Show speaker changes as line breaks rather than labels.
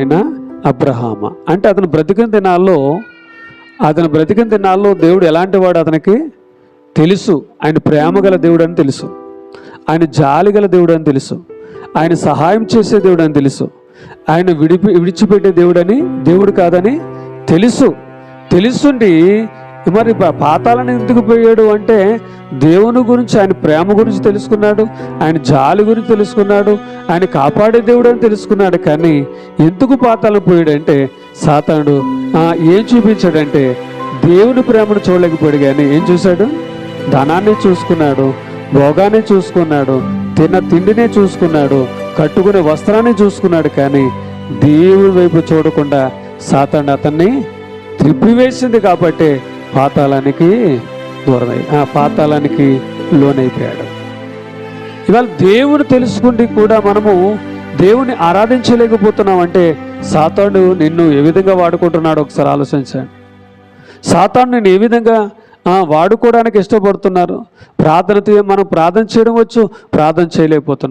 అయిన అబ్రహాము. అంటే అతను బ్రతికిన దినాల్లో దేవుడు ఎలాంటి వాడు అతనికి తెలుసు. ఆయన ప్రేమ గల దేవుడు అని తెలుసు, ఆయన జాలి గల దేవుడు అని తెలుసు, ఆయన సహాయం చేసే దేవుడు అని తెలుసు, ఆయన విడిచిపెట్టే దేవుడు కాదని తెలుసుండి మరి పాతాళానికి ఎందుకు పోయాడు అంటే దేవుని గురించి, ఆయన ప్రేమ గురించి తెలుసుకున్నాడు, ఆయన జాలి గురించి తెలుసుకున్నాడు, ఆయన కాపాడే దేవుడు అని తెలుసుకున్నాడు. కానీ ఎందుకు పాతాళం పోయాడంటే సాతానుడు ఏం చూపించాడంటే దేవుని ప్రేమను చూడలేకపోయాడు. కానీ ఏం చూశాడు? ధనాన్ని చూసుకున్నాడు, భోగాన్ని చూసుకున్నాడు, తిన్న తిండినే చూసుకున్నాడు, కట్టుకునే వస్త్రాన్ని చూసుకున్నాడు. కానీ దేవుని వైపు చూడకుండా సాతాను అతన్ని త్రిప్పివేసింది. కాబట్టి పాతాళానికి పాతాళానికి లోనైపోయాడు. ఇవాళ దేవుని తెలుసుకుంటే కూడా మనము దేవుని ఆరాధించలేకపోతున్నాం అంటే సాతాను నిన్ను ఏ విధంగా వాడుకుంటున్నాడో ఒకసారి ఆలోచించండి. సాతాను నిన్ను ఏ విధంగా వాడుకోవడానికి ఇష్టపడుతున్నారు. మనం ప్రార్థన చేయడం వచ్చు, ప్రార్థన చేయలేకపోతున్నాం.